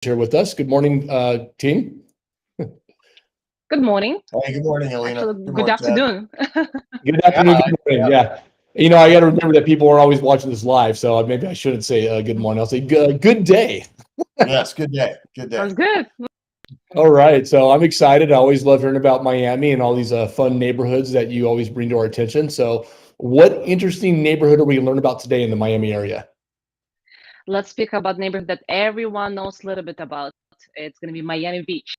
here with us. Good morning, team. Good morning. Hey, good morning, Helena. Actually, Good good morning, Ted. afternoon. Good Yeah, afternoon, good morning. Yeah. I got to remember that people are always watching this live, so maybe I shouldn't say good morning. I'll say good day. yes, good day. Good day. Sounds good. All right. So I'm excited. I always love hearing about Miami and all these fun neighborhoods that you always bring to our attention. So, what interesting neighborhood are we going to learn about today in the Miami area? Let's speak about neighborhood that everyone knows a little bit about. It's going to be Miami Beach.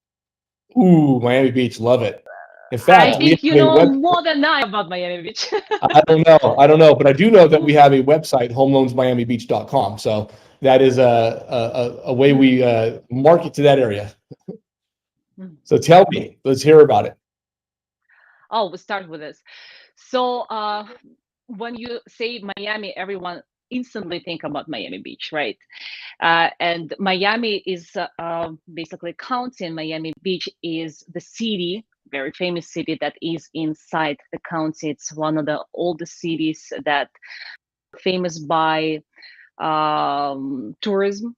Ooh, Miami Beach. Love it. In I fact, we Yeah. think you have a know web. more than I about Miami Beach. I don't know, but I do know that we have a website, homeloansmiamibeach.com. So that is a way we market to that area. So tell me, let's hear about it. Oh, we start with this. So, when you say Miami, everyone instantly think about Miami Beach, right? And Miami is basically county, and Miami Beach is the city, very famous city that is inside the county. It's one of the oldest cities that famous by tourism.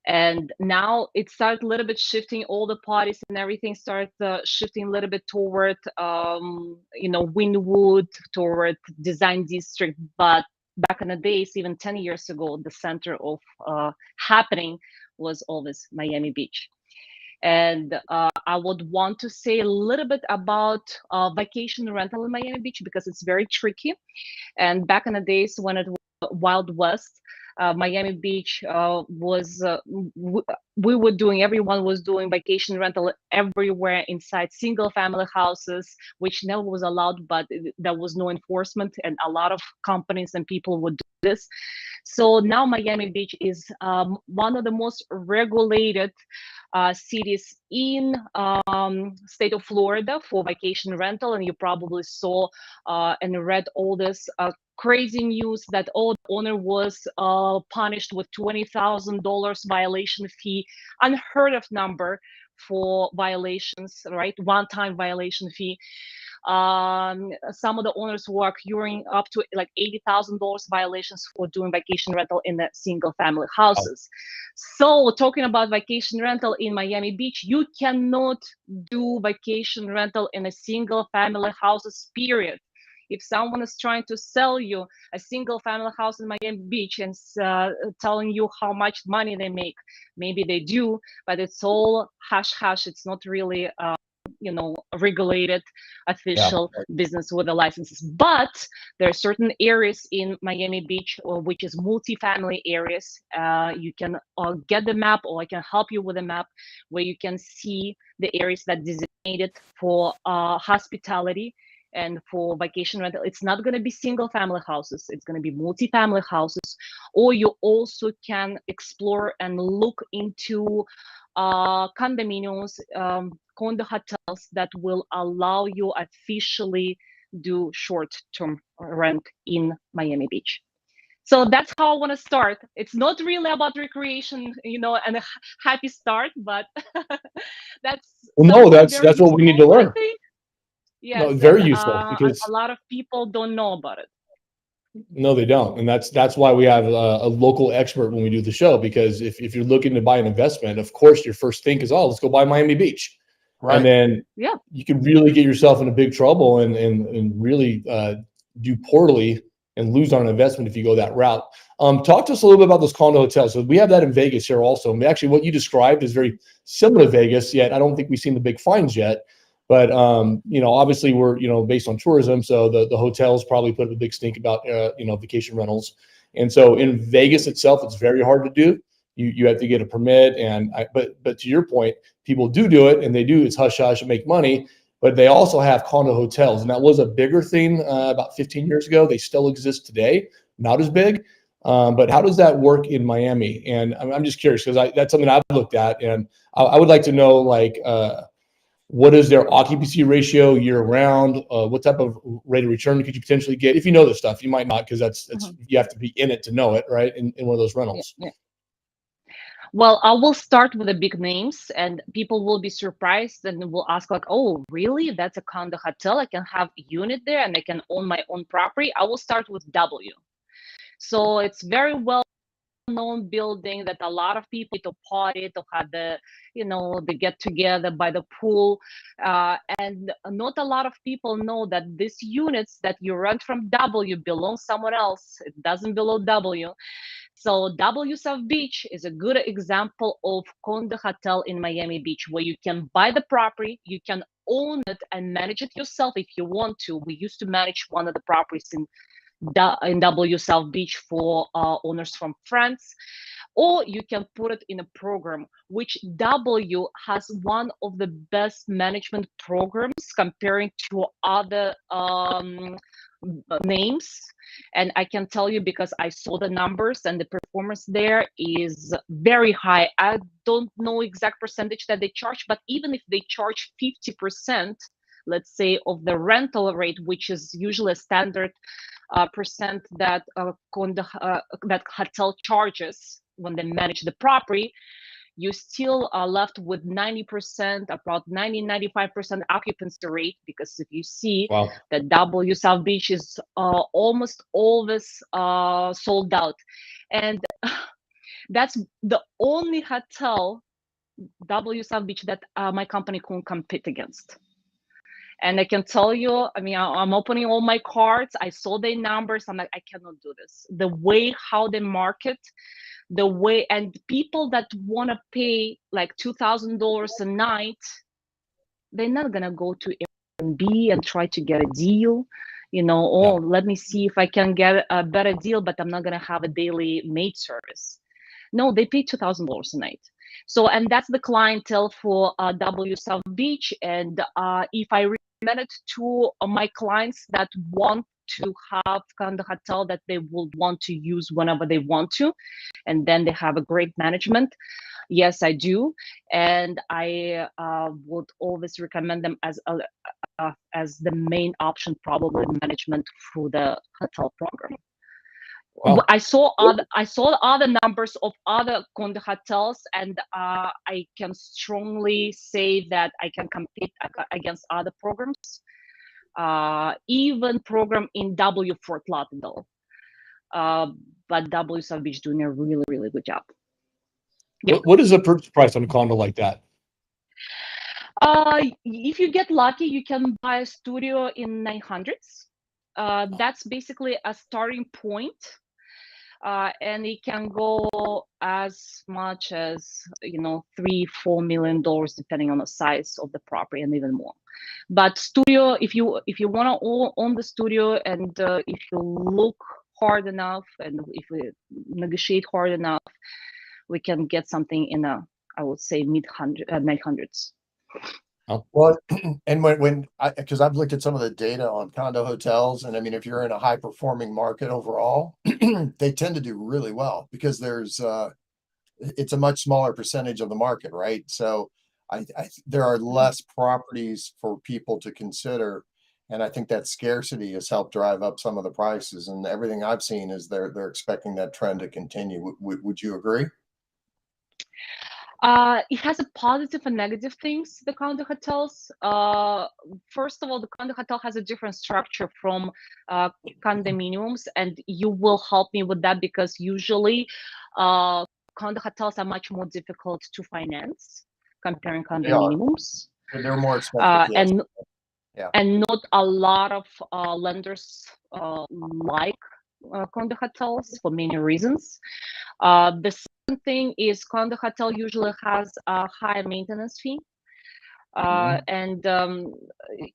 And now it started a little bit shifting, all the parties and everything started shifting a little bit toward Wynwood, toward design district. But back in the days, even 10 years ago, the center of happening was always Miami Beach. And I would want to say a little bit about vacation rental in Miami Beach because it's very tricky. And back in the days when it was Wild West, Miami Beach was we were doing, everyone was doing vacation rental everywhere inside single family houses, which never was allowed, but there was no enforcement, and a lot of companies and people would do this. So now Miami Beach is one of the most regulated cities in state of Florida for vacation rental, and you probably saw and read all this crazy news that the owner was punished with $20,000 violation fee, unheard of number for violations, right? One-time violation fee. Some of the owners were accruing up to like $80,000 violations for doing vacation rental in the single family Wow. houses. So talking about vacation rental in Miami Beach, you cannot do vacation rental in a single family houses, period. If someone is trying to sell you a single family house in Miami Beach and telling you how much money they make, maybe they do, but it's all hush hush. It's not really regulated Yeah. official business with the licenses. But there are certain areas in Miami Beach which is multifamily areas. You can get the map, or I can help you with a map where you can see the areas that designated for hospitality and for vacation rental. It's not going to be single family houses, it's going to be multifamily houses. Or you also can explore and look into condominiums, condo hotels that will allow you officially do short-term rent in Miami Beach. So that's how I want to start. It's not really about recreation, and a happy start, but that's Well, no, something that's very that's what we need to useful, I learn. think. No, Yes, and very useful a because lot of people don't know about it. no, they don't, and that's why we have a local expert when we do the show. Because if you're looking to buy an investment, of course your first think is, oh, let's go buy Miami Beach, and Right. then Yeah. you can really get yourself into big trouble and really do poorly and lose on an investment if you go that route. Talk to us a little bit about those condo hotels. So we have that in Vegas here also. And actually, what you described is very similar to Vegas. Yet I don't think we've seen the big fines yet. But obviously we're based on tourism, so the hotels probably put a big stink about vacation rentals. And so in Vegas itself, it's very hard to do. You have to get a permit, but to your point, people do it, and they do. It's hush hush and make money. But they also have condo hotels, and that was a bigger thing about 15 years ago. They still exist today, not as big. But how does that work in Miami? And I'm just curious because that's something I've looked at, and I would like to know, like, what is their occupancy ratio year round? What type of rate of return could you potentially get? If you know this stuff, you might not, because that's Mhm. you have to be in it to know it, right? In one of those Yeah, rentals. yeah. Well, I will start with the big names, and people will be surprised and will ask, like, "Oh, really? That's a condo hotel? I can have a unit there, and I can own my own property." I will start with W. So it's very well known building that a lot of people to party, to have the, the get together by the pool. And not a lot of people know that these units that you rent from W belong someone else. It doesn't belong W. So W South Beach is a good example of condo hotel in Miami Beach, where you can buy the property, you can own it and manage it yourself if you want to. We used to manage one of the properties in W South Beach for owners from France, or you can put it in a program, which W has one of the best management programs comparing to other names. And I can tell you, because I saw the numbers, and the performance there is very high. I don't know exact percentage that they charge, but even if they charge 50%, let's say, of the rental rate, which is usually a standard percent that that hotel charges when they manage the property, you still are left with 90%, about 95% occupancy rate. Because if you see Wow. that W South Beach is almost always sold out, and that's the only hotel, W South Beach, that my company couldn't compete against. And I can tell you, I mean, I'm opening all my cards. I saw their numbers. I'm like, I cannot do this. The way how they market, the way, and people that want to pay like $2,000 a night, they're not going to go to Airbnb and try to get a deal, let me see if I can get a better deal, but I'm not going to have a daily maid service. No, they pay $2,000 a night. So, and that's the clientele for W South Beach. And if I recommend it to my clients that want to have kind of hotel that they will want to use whenever they want to, and then they have a great management, yes, I do. And I would always recommend them as the main option, probably management through the hotel program. Wow. I saw other numbers of other condo hotels, and I can strongly say that I can compete against other programs, even program in W Fort Lauderdale. But W South Beach doing a really, really good job. Yeah. What is the purchase price on a condo like that? If you get lucky, you can buy a studio in 900s. That's basically a starting point. And it can go as much as $3-4 million, depending on the size of the property, and even more. But studio, if you want to own the studio, and if you look hard enough, and if we negotiate hard enough, we can get something in I would say mid 900s. Well, and because I've looked at some of the data on condo hotels, and I mean, if you're in a high performing market overall, they tend to do really well, because it's a much smaller percentage of the market, right? So there are less properties for people to consider, and I think that scarcity has helped drive up some of the prices. And everything I've seen is they're expecting that trend to continue. Would you agree? It has a positive and negative things, the condo hotels. First of all, the condo hotel has a different structure from condominiums, and you will help me with that, because usually condo hotels are much more difficult to finance comparing condominiums. They're more expensive, yes. And not a lot of lenders like condo hotels for many reasons. The second thing is condo hotel usually has a higher maintenance fee. And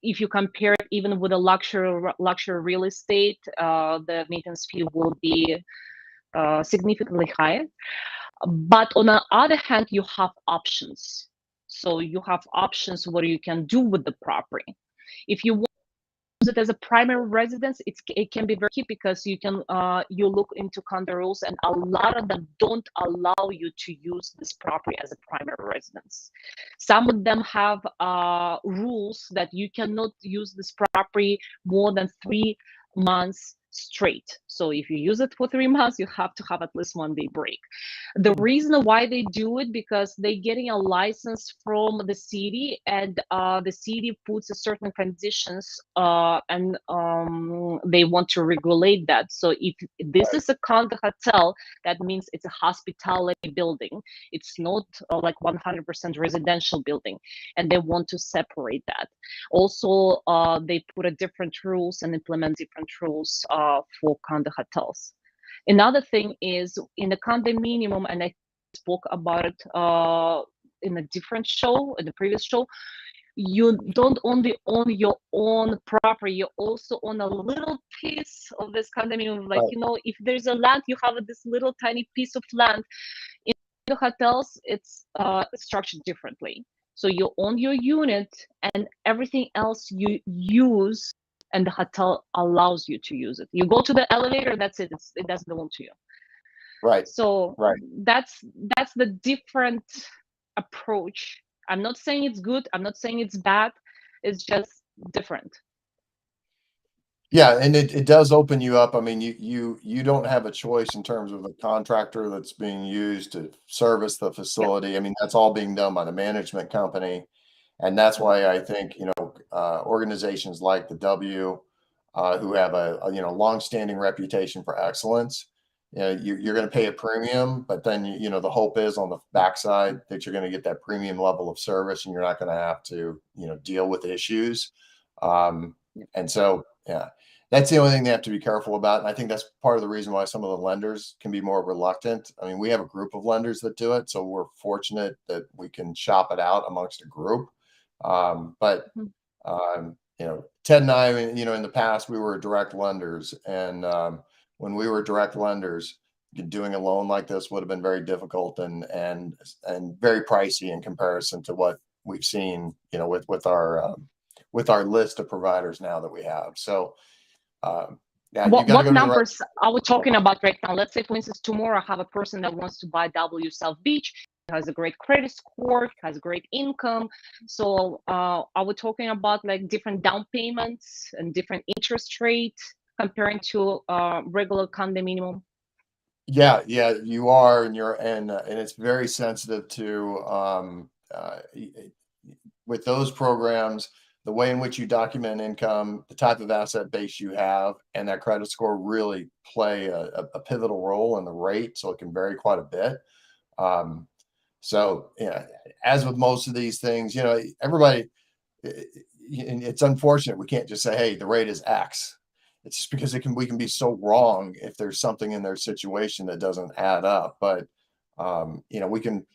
if you compare it even with a luxury real estate, the maintenance fee will be significantly higher. But on the other hand, you have options. So you have options what you can do with the property. If you want to use it as a primary residence, it can be very key, because you can you look into condo rules, and a lot of them don't allow you to use this property as a primary residence. Some of them have rules that you cannot use this property more than 3 months straight. So if you use it for 3 months, you have to have at least 1 day break. The reason why they do it, because they're getting a license from the city, and the city puts a certain conditions, and they want to regulate that. So if this is a condo hotel, that means it's a hospitality building. It's not like 100% residential building, and they want to separate that. Also, they put a different rules and implement different rules for condo hotels. Another thing is in the condominium, and I spoke about it in a different show, in the previous show, you don't only own your own property, you also own a little piece of this condominium. Like, you know, if there's a land, you have this little tiny piece of land. In the hotels, it's structured differently. So you own your unit, and everything else you use, and the hotel allows you to use it. You go to the elevator, that's it. It doesn't belong to you. Right. So Right. that's the different approach. I'm not saying it's good. I'm not saying it's bad. It's just different. Yeah, and it does open you up. I mean, you don't have a choice in terms of the contractor that's being used to service the facility. I mean, that's all being done by the management company. And that's why I think, organizations like the W, who have a longstanding reputation for excellence, you're going to pay a premium, but then, the hope is on the backside that you're going to get that premium level of service, and you're not going to have to, deal with issues. And so, yeah, that's the only thing they have to be careful about. And I think that's part of the reason why some of the lenders can be more reluctant. I mean, we have a group of lenders that do it, so we're fortunate that we can shop it out amongst a group. But Ted and I, in the past, we were direct lenders, and when we were direct lenders, doing a loan like this would have been very difficult and very pricey in comparison to what we've seen, with our list of providers now that we have. So, yeah, what numbers are we talking about right now? Let's say, for instance, tomorrow I have a person that wants to buy W South Beach, has a great credit score, has great income. So are we talking about like different down payments and different interest rate comparing to regular condominium? Yeah, you are, and it's very sensitive to with those programs, the way in which you document income, the type of asset base you have, and that credit score really play a pivotal role in the rate. So it can vary quite a bit. So, as with most of these things, everybody, it's unfortunate we can't just say, hey, the rate is X. It's just because we can be so wrong if there's something in their situation that doesn't add up. But we can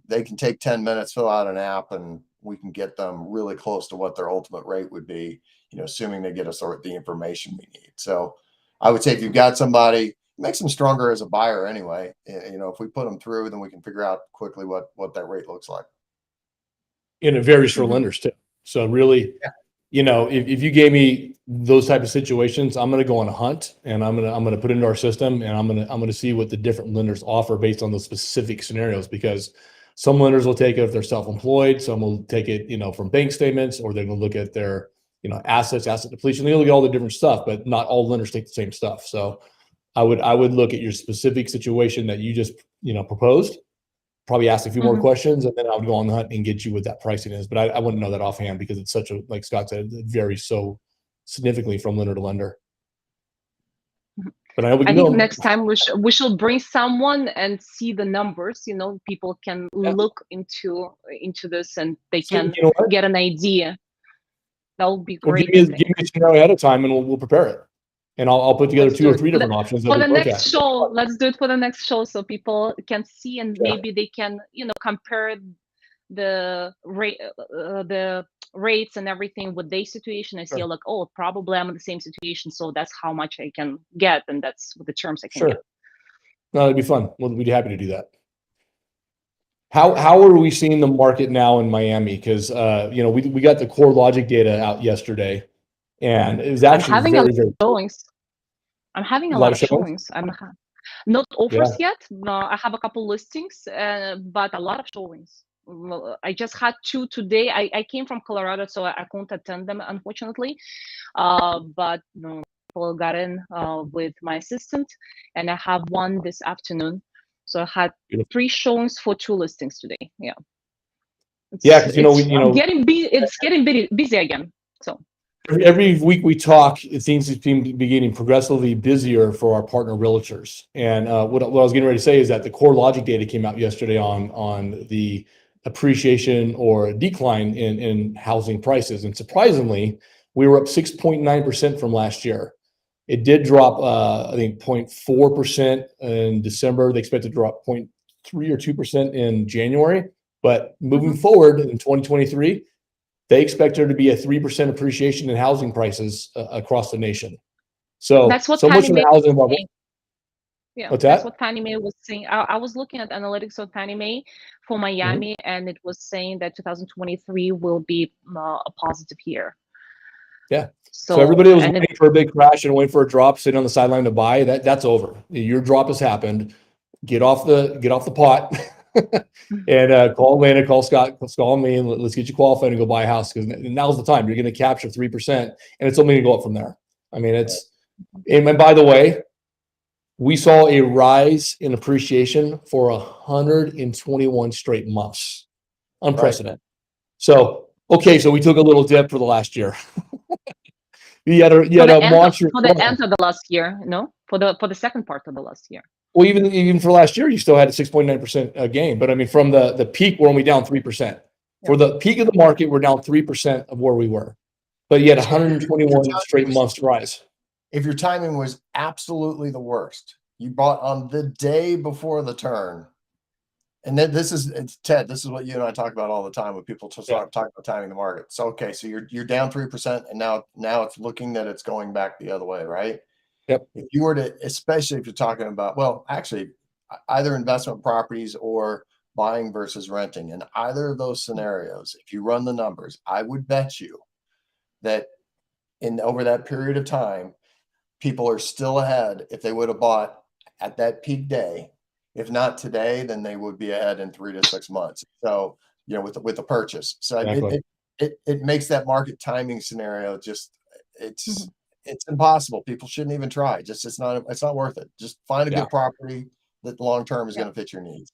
they can take 10 minutes, fill out an app, and we can get them really close to what their ultimate rate would be, assuming they get us the information we need. So I would say if you've got somebody, it makes them stronger as a buyer anyway. If we put them through, then we can figure out quickly what that rate looks like. And it varies for lenders too. So really, if you gave me those type of situations, I'm going to go on a hunt, and I'm going to put it into our system, and I'm going to see what the different lenders offer based on those specific scenarios, because some lenders will take it if they're self-employed. Some will take it, from bank statements, or they're going to look at their, assets, asset depletion. They look at all the different stuff, but not all lenders take the same stuff. So I would look at your specific situation that you just, proposed, probably ask a few more questions, and then I would go on the hunt and get you what that pricing is. But I wouldn't know that offhand, because it's such like Scott said, it varies so significantly from lender to lender. But I think next time we should bring someone and see the numbers. People can look into this, and they can get an idea. That would be great. Give me a scenario ahead of time, and we'll prepare it. And I'll put together 2 or 3 different options for the next show. Let's do it for the next show, so people can see, and maybe they can, compare the rate, the rates and everything with their situation. I see like, oh, probably I'm in the same situation, so that's how much I can get, and that's what the terms I can get. No, it'd be fun. We'll be happy to do that. How are we seeing the market now in Miami? Because we got the CoreLogic data out yesterday, and it was actually I'm having a lot of showings. I'm not offers yet. No, I have a couple listings, but a lot of showings. I just had 2 today. I came from Colorado, so I couldn't attend them, unfortunately. But no, people got in with my assistant, and I have one this afternoon. So I had Beautiful. 3 showings for 2 listings today. Yeah. Yeah, because It's getting busy again. So every week we talk, things seem to be getting progressively busier for our partner realtors. And what I was getting ready to say is that the CoreLogic data came out yesterday on the appreciation or decline in housing prices. And surprisingly, we were up 6.9% from last year. It did drop, I think, 0.4% in December. They expect to drop 0.3 or 2% in January. But moving forward in 2023, they expect there to be a 3% appreciation in housing prices across the nation. So that's what so much of the housing bubble. Yeah, What's that's that? what Fannie Mae was saying. I was looking at analytics of Fannie Mae for Miami, and it was saying that 2023 will be a positive year. Yeah. So everybody was and waiting for a big crash and waiting for a drop, sitting on the sideline to buy. That's over. Your drop has happened. Get off the pot and call Atlanta, call Scott, call me, and let's get you qualified and go buy a house, because now's the time. You're going to capture 3%, and it's only going to go up from there. I mean, and by the way, we saw a rise in appreciation for 121 straight months, unprecedented. Right. So, okay, so we took a little dip for the last year. you had a monster for the end of the last year, no, for the second part of the last year. Well, even for last year, you still had a 6.9% gain. But I mean, from the peak, we're only down 3%. For the peak of the market, we're down 3% of where we were. But yet 121 straight months to rise. If your timing was absolutely the worst, you bought on the day before the turn. And then Ted, this is what you and I talk about all the time when people start talking about timing the market. So, okay, so you're down 3%, and now it's looking that it's going back the other way, right? Yep. If you were to, especially if you're talking about, well, actually, either investment properties or buying versus renting, in either of those scenarios, if you run the numbers, I would bet you that over that period of time, people are still ahead if they would have bought at that peak day. If not today, then they would be ahead in 3 to 6 months. So, with the purchase. So exactly. it makes that market timing scenario just it's impossible. People shouldn't even try. Just it's not worth it. Just find a good property that long term is going to fit your needs.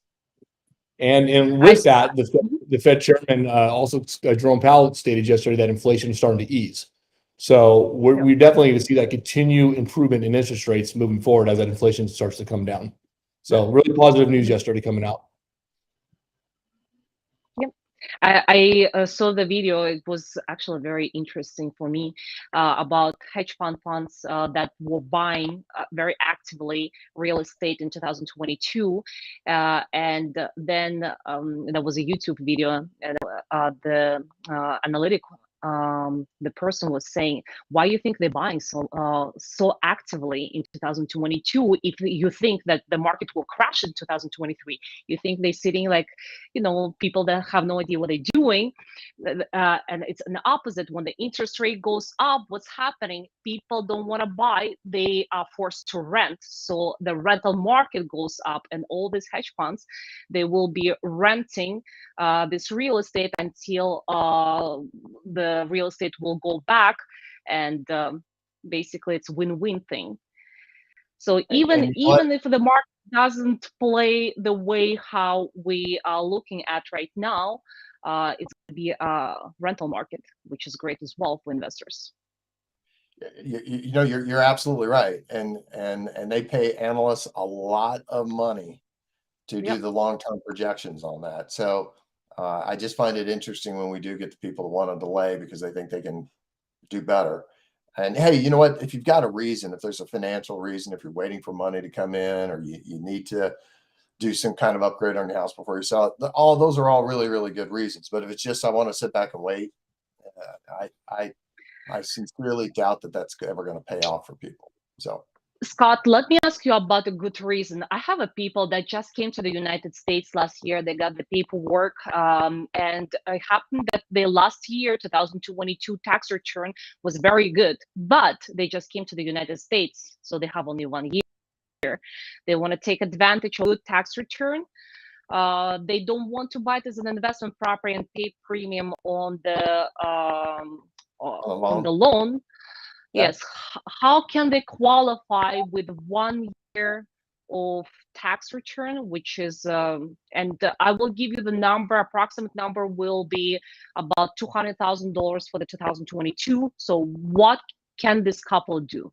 And with that, the Fed chairman also Jerome Powell stated yesterday that inflation is starting to ease. So we definitely going to see that continue improvement in interest rates moving forward as that inflation starts to come down. So really positive news yesterday coming out. Yep. I saw the video. It was actually very interesting for me about hedge funds that were buying very actively real estate in 2022. And then there was a YouTube video, and the analytic the person was saying, why you think they're buying so actively in 2022 if you think that the market will crash in 2023? You think they're sitting like, people that have no idea what they're doing. And it's an opposite. When the interest rate goes up, what's happening? People don't want to buy. They are forced to rent. So the rental market goes up, and all these hedge funds, they will be renting this real estate until the real estate will go back, and basically it's win-win thing. So even if the market doesn't play the way how we are looking at right now, it's going to be a rental market, which is great as well for investors. You're absolutely right, and they pay analysts a lot of money to do the long-term projections on that. So I just find it interesting when we do get the people to want to delay because they think they can do better. And hey, you know what? If you've got a reason, if there's a financial reason, if you're waiting for money to come in, or you need to do some kind of upgrade on your house before you sell it, all those are all really, really good reasons. But if it's just I want to sit back and wait, I sincerely doubt that that's ever going to pay off for people. So, Scott, let me ask you about a good reason. I have a people that just came to the United States last year. They got the paperwork, and it happened that their last year, 2022 tax return was very good, but they just came to the United States, so they have only 1 year. They want to take advantage of a good tax return. They don't want to buy it as an investment property and pay premium on the loan. Yes. How can they qualify with 1 year of tax return, which is, and I will give you the number, approximate number will be about $200,000 for the 2022. So what can this couple do?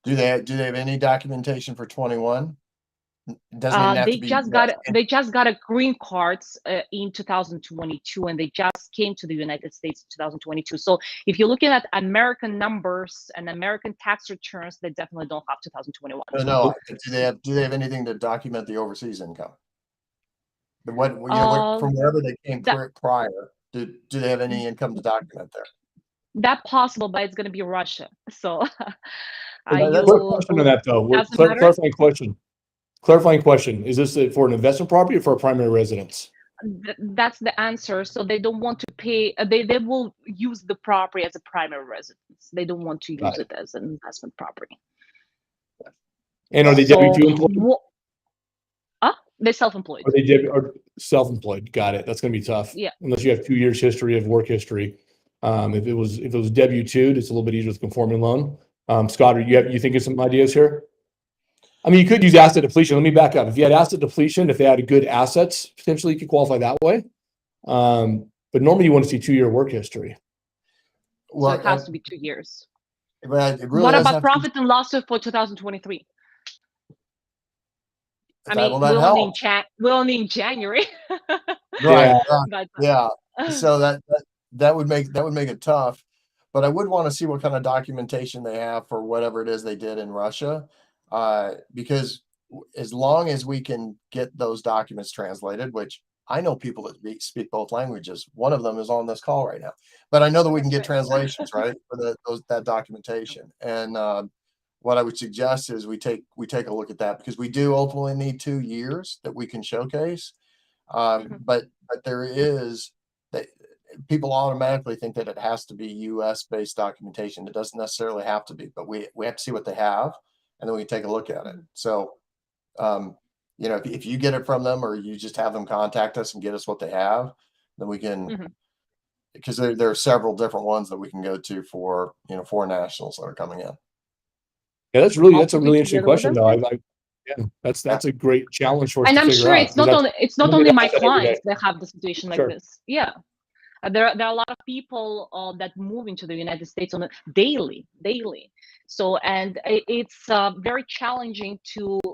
Do they have any documentation for 21? It doesn't even have to be. They just got a green cards in 2022, and they just came to the United States in 2022. So if you're looking at American numbers and American tax returns, they definitely don't have 2021. No. Do they have anything to document the overseas income? What from wherever they came prior? Do they have any income to document there? That's possible, but it's going to be Russia. So Quick question on that though. Clarifying question. Is this for an investment property or for a primary residence? That's the answer. So they don't want to pay. They will use the property as a primary residence. They don't want to use it as an investment property. And are they W-2 employed? They're self-employed. Are self-employed? Got it. That's going to be tough. Yeah. Unless you have 2 years history of work history. If it was W-2, it's a little bit easier with conforming loan. Scott, you thinking some ideas here? I mean, you could use asset depletion. Let me back up. If you had asset depletion, if they had good assets, potentially you could qualify that way. But normally you want to see 2-year work history. Well, so it has to be 2 years. But it really what about profit and loss for 2023? I mean, we're only in January. Right. Yeah. So that would make it tough. But I would want to see what kind of documentation they have for whatever it is they did in Russia. Because as long as we can get those documents translated, which I know people that speak both languages, one of them is on this call right now, but I know that we can get translations, right, for that documentation. And what I would suggest is we take a look at that, because we do ultimately need 2 years that we can showcase. But there is that people automatically think that it has to be US based documentation. It doesn't necessarily have to be, but we have to see what they have, and then we can take a look at it. So, if you get it from them, or you just have them contact us and get us what they have, then we can, because there are several different ones that we can go to for, foreign nationals that are coming in. Yeah, that's a really interesting question though. That's a great challenge for us. And I'm sure it's not only my clients that have the situation like this. Yeah. There are a lot of people that move into the United States on a daily. So, and it's very challenging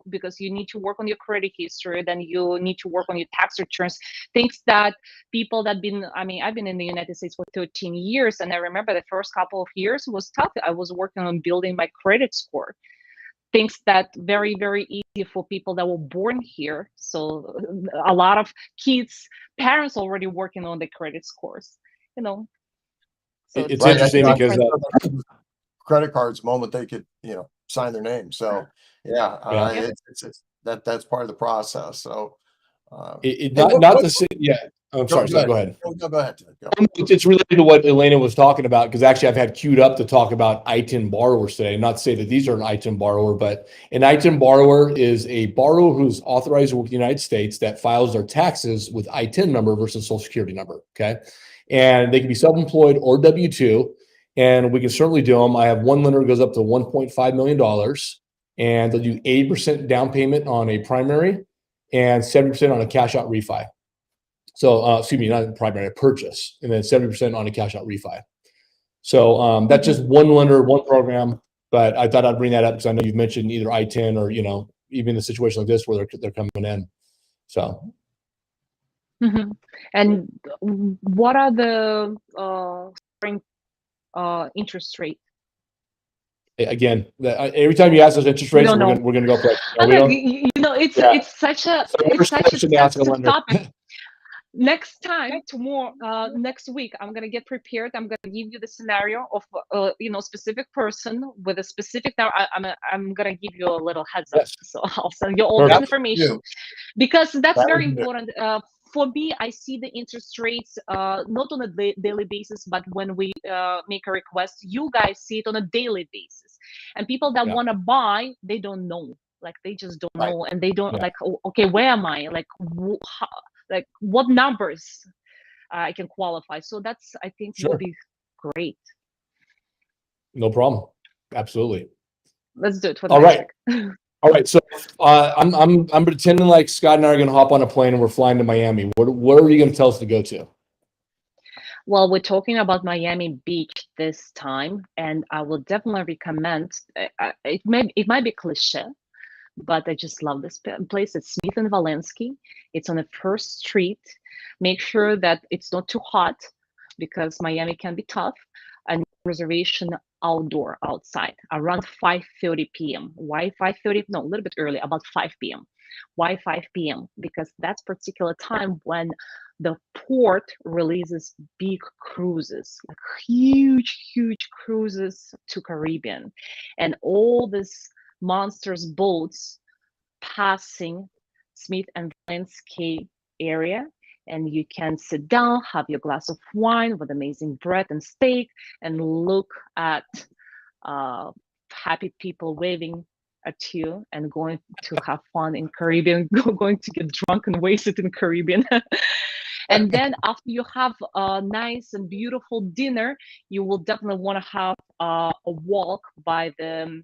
because you need to work on your credit history, then you need to work on your tax returns, things that people that I've been in the United States for 13 years. And I remember the first couple of years was tough. I was working on building my credit score. Things that very, very easy for people that were born here. So a lot of parents already working on the credit scores, So it's interesting because credit cards, moment they could, sign their name. So that's part of the process. So not to say, I'm sorry. Go ahead. No, go ahead. Go. It's related to what Elena was talking about, because actually I've had queued up to talk about ITIN borrowers today. Not to say that these are an ITIN borrower, but an ITIN borrower is a borrower who's authorized to work in the United States that files their taxes with ITIN number versus Social Security number. Okay. And they can be self-employed or W-2, and we can certainly do them. I have one lender who goes up to $1.5 million, and they'll do 80% down payment on a primary and 70% on a cash out refi. So, excuse me, not primary, a purchase, and then 70% on a cash out refi. So that's just one lender, one program. But I thought I'd bring that up because I know you've mentioned either I-10 or, even a situation like this where they're coming in. So. And what are the interest rate? Again, every time you ask us interest rates, we're going to go for it. It's such a sensitive topic. Next time, next week, I'm gonna get prepared. I'm gonna give you the scenario of specific person with a specific. Now, I'm gonna give you a little heads up. So I'll send you all the information because that's very important. For me, I see the interest rates not on a daily basis, but when we make a request, you guys see it on a daily basis. And people that want to buy, they don't know. Like, they just don't know, and they don't okay, where am I? Like what numbers I can qualify. So that's, I think, will be great. No problem. Absolutely. Let's do it for the All right. magic. All right. So I'm pretending like Scott and I are going to hop on a plane and we're flying to Miami. What are you going to tell us to go to? Well, we're talking about Miami Beach this time, and I will definitely recommend. It might be cliche, but I just love this place. It's Smith and Valensky. It's on the First Street. Make sure that it's not too hot because Miami can be tough. And reservation outdoor, outside, around 5:30 p.m. Why 5:30? No, a little bit early, about 5 p.m. Why 5 p.m.? Because that's particular time when the port releases big cruises, like huge cruises to Caribbean, and all these monsters boats passing Smith and Valensky area, and you can sit down, have your glass of wine with amazing bread and steak, and look at happy people waving at you and going to have fun in Caribbean, going to get drunk and wasted in Caribbean. And then after you have a nice and beautiful dinner, you will definitely want to have a walk by the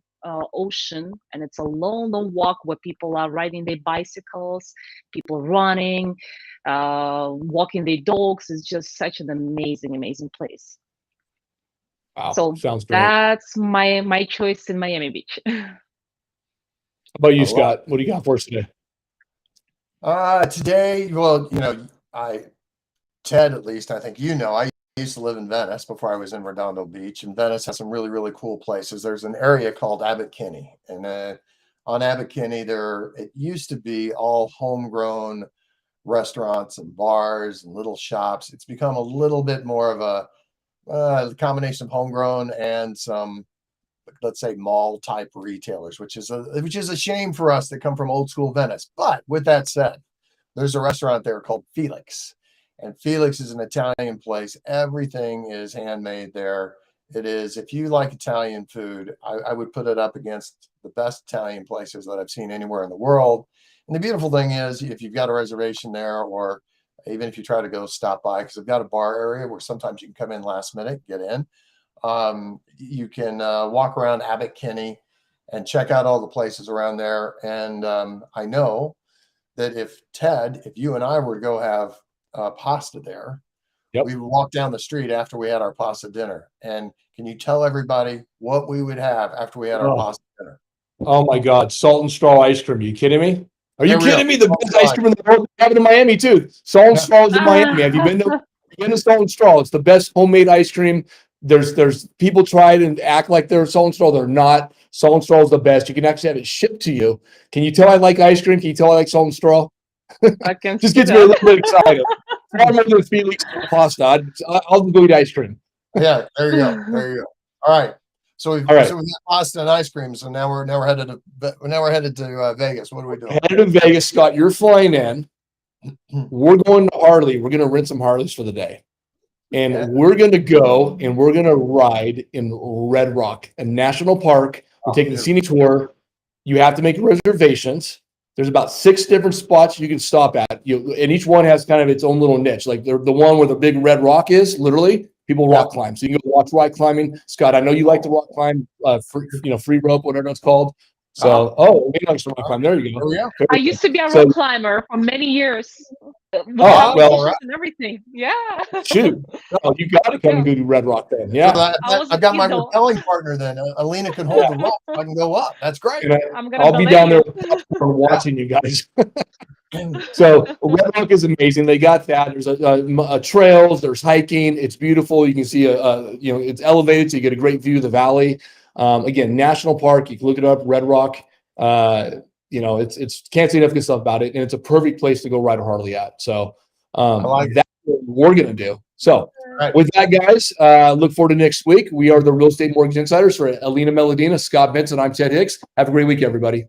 ocean, and it's a long walk where people are riding their bicycles, people running, walking their dogs. It's just such an amazing place. Wow. So Sounds great. that's my choice in Miami Beach. How about you, Scott? What do you got for us today? Today, well, Ted, at least, I think I used to live in Venice before I was in Redondo Beach, and Venice has some really cool places. There's an area called Abbot Kinney, and on Abbot Kinney, it used to be all homegrown restaurants and bars and little shops. It's become a little bit more of a combination of homegrown and some, let's say, mall type retailers, which is a shame for us that come from old school Venice. But with that said, there's a restaurant there called Felix. And Felix is an Italian place. Everything is handmade there. It is, if you like Italian food, I would put it up against the best Italian places that I've seen anywhere in the world. And the beautiful thing is, if you've got a reservation there, or even if you try to go stop by, because I've got a bar area where sometimes you can come in last minute, get in. You can walk around Abbot Kinney and check out all the places around there. And I know that if you and I were to go have pasta there, we would walk down the street after we had our pasta dinner. And can you tell everybody what we would have after we had our pasta dinner? Oh my God, salt and straw ice cream. Are you kidding me? Are you kidding me? The best ice cream in the world. We have it in Miami too. Salt and straw is in Miami. Have you been to Salt and Straw? It's the best homemade ice cream. There's people try it and act like they're Salt and Straw. They're not. Salt and Straw is the best. You can actually have it shipped to you. Can you tell I like ice cream? Can you tell I like Salt and Straw? Just gets me a little bit excited. Far more than Felix pasta. I'll go eat ice cream. Yeah, there you go. All right. So we've got pasta and ice cream. So now we're headed to Vegas. What are we doing? Headed to Vegas, Scott. You're flying in. We're going to Harley. We're going to rent some Harleys for the day. And we're going to go and we're going to ride in Red Rock, a national park. We're taking the scenic tour. You have to make reservations. There's about 6 different spots you can stop at. And each one has kind of its own little niche. Like the one where the big red rock is, literally, people rock climb. So you can go watch rock climbing. Scott, I know you like to rock climb, free rope, whatever it's called. So, maybe like some rock climb. There you go. I used to be a rock climber for many years. And everything. Yeah. Shoot. Oh, you got to come and go to Red Rock then. Yeah. So I've got my rappelling partner then. Alina can hold the rope. I can go up. That's great. I'll be down there watching you guys. So Red Rock is amazing. They got that. There's a trails. There's hiking. It's beautiful. You can see it's elevated, so you get a great view of the valley. Again, national park. You can look it up. Red Rock. It's can't say enough good stuff about it, and it's a perfect place to go ride a Harley at. So that's what we're gonna do. So with that, guys, look forward to next week. We are the Real Estate Mortgage Insiders for Alina Melodina, Scott Benson. I'm Ted Hicks. Have a great week, everybody.